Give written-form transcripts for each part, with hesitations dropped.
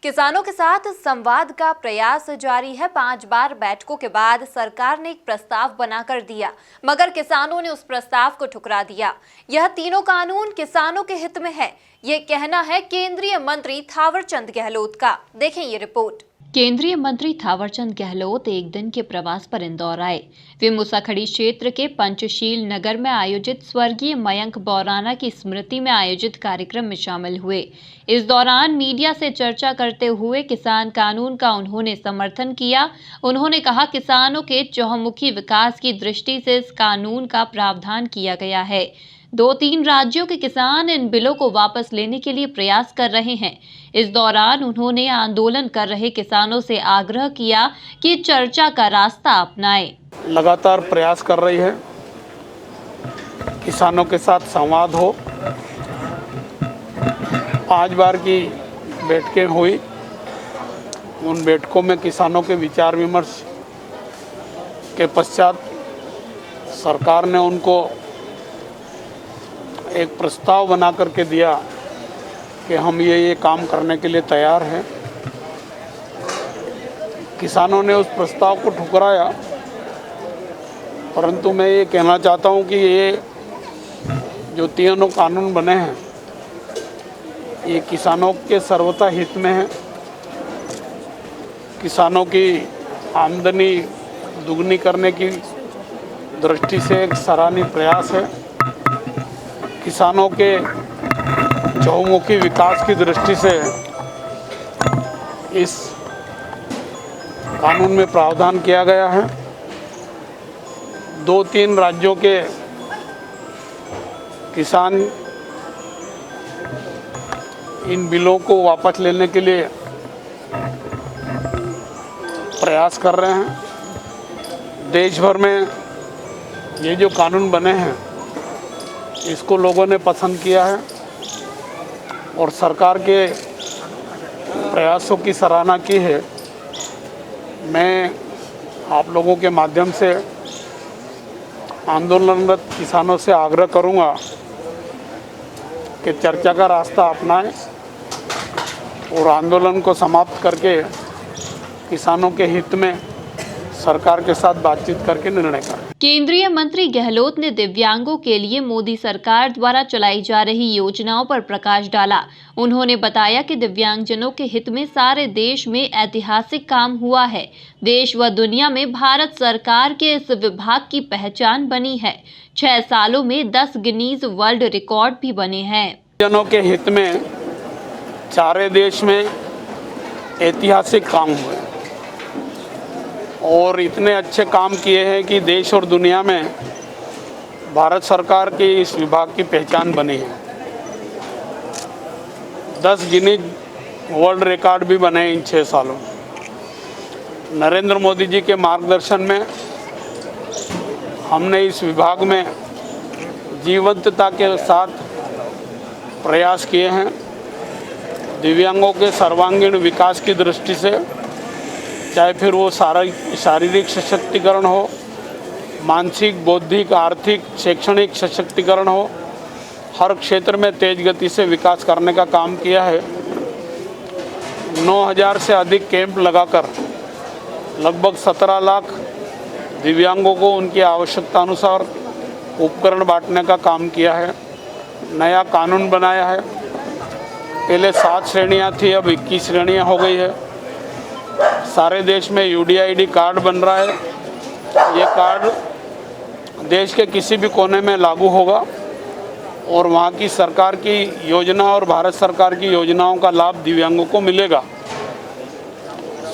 किसानों के साथ संवाद का प्रयास जारी है। 5 बार बैठकों के बाद सरकार ने एक प्रस्ताव बनाकर दिया, मगर किसानों ने उस प्रस्ताव को ठुकरा दिया। यह तीनों कानून किसानों के हित में है, ये कहना है केंद्रीय मंत्री थावरचंद गहलोत का। देखें ये रिपोर्ट। केंद्रीय मंत्री थावरचंद गहलोत एक दिन के प्रवास पर इंदौर आए। वे मूसाखड़ी क्षेत्र के पंचशील नगर में आयोजित स्वर्गीय मयंक बौराना की स्मृति में आयोजित कार्यक्रम में शामिल हुए। इस दौरान मीडिया से चर्चा करते हुए किसान कानून का उन्होंने समर्थन किया। उन्होंने कहा, किसानों के चहुमुखी विकास की दृष्टि से इस कानून का प्रावधान किया गया है। 2-3 राज्यों के किसान इन बिलों को वापस लेने के लिए प्रयास कर रहे हैं। इस दौरान उन्होंने आंदोलन कर रहे किसानों से आग्रह किया कि चर्चा का रास्ता अपनाएं। लगातार प्रयास कर रही है, किसानों के साथ संवाद हो। 5 बार की बैठकें हुई, उन बैठकों में किसानों के विचार विमर्श के पश्चात सरकार ने उनको एक प्रस्ताव बना करके दिया कि हम ये काम करने के लिए तैयार हैं। किसानों ने उस प्रस्ताव को ठुकराया, परंतु मैं ये कहना चाहता हूँ कि ये जो तीनों कानून बने हैं, ये किसानों के सर्वथा हित में है। किसानों की आमदनी दुगनी करने की दृष्टि से एक सराहनीय प्रयास है। किसानों के चहुमुखी विकास की दृष्टि से इस कानून में प्रावधान किया गया है। 2-3 राज्यों के किसान इन बिलों को वापस लेने के लिए प्रयास कर रहे हैं। देश भर में ये जो कानून बने हैं, इसको लोगों ने पसंद किया है और सरकार के प्रयासों की सराहना की है। मैं आप लोगों के माध्यम से आंदोलनरत किसानों से आग्रह करूंगा कि चर्चा का रास्ता अपनाएं और आंदोलन को समाप्त करके किसानों के हित में सरकार के साथ बातचीत करके निर्णय करें। केंद्रीय मंत्री गहलोत ने दिव्यांगों के लिए मोदी सरकार द्वारा चलाई जा रही योजनाओं पर प्रकाश डाला। उन्होंने बताया कि दिव्यांगजनों के हित में सारे देश में ऐतिहासिक काम हुआ है। देश व दुनिया में भारत सरकार के इस विभाग की पहचान बनी है। 6 सालों में 10 गिनीज वर्ल्ड रिकॉर्ड भी बने हैं। जनों के हित में सारे देश में ऐतिहासिक काम हुए और इतने अच्छे काम किए हैं कि देश और दुनिया में भारत सरकार की इस विभाग की पहचान बनी है। 10 गिनीज वर्ल्ड रिकॉर्ड भी बने इन 6 सालों। नरेंद्र मोदी जी के मार्गदर्शन में हमने इस विभाग में जीवंतता के साथ प्रयास किए हैं। दिव्यांगों के सर्वांगीण विकास की दृष्टि से, चाहे फिर वो शारीरिक सशक्तिकरण हो, मानसिक, बौद्धिक, आर्थिक, शैक्षणिक सशक्तिकरण हो, हर क्षेत्र में तेज गति से विकास करने का काम किया है। 9000 से अधिक कैंप लगाकर लगभग 17 लाख दिव्यांगों को उनकी आवश्यकता अनुसार उपकरण बांटने का काम किया है। नया कानून बनाया है। पहले 7 श्रेणियाँ थी, अब 21 श्रेणियाँ हो गई है। सारे देश में UDID कार्ड बन रहा है। ये कार्ड देश के किसी भी कोने में लागू होगा और वहाँ की सरकार की योजना और भारत सरकार की योजनाओं का लाभ दिव्यांगों को मिलेगा।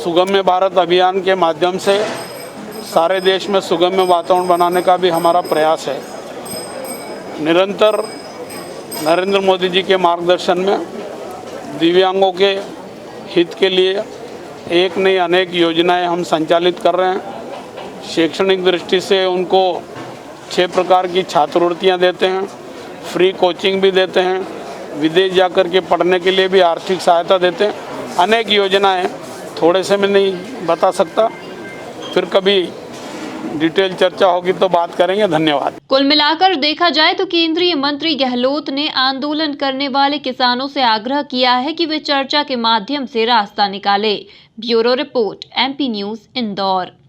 सुगम्य भारत अभियान के माध्यम से सारे देश में सुगम्य वातावरण बनाने का भी हमारा प्रयास है। निरंतर नरेंद्र मोदी जी के मार्गदर्शन में दिव्यांगों के हित के लिए एक नहीं अनेक योजनाएं हम संचालित कर रहे हैं। शैक्षणिक दृष्टि से उनको 6 प्रकार की छात्रवृत्तियां देते हैं, फ्री कोचिंग भी देते हैं, विदेश जाकर के पढ़ने के लिए भी आर्थिक सहायता देते हैं। अनेक योजनाएं थोड़े से मैं नहीं बता सकता, फिर कभी डिटेल चर्चा होगी तो बात करेंगे। धन्यवाद। कुल मिलाकर देखा जाए तो केंद्रीय मंत्री गहलोत ने आंदोलन करने वाले किसानों से आग्रह किया है कि वे चर्चा के माध्यम से रास्ता निकालें। Bureau report, MP news, Indore.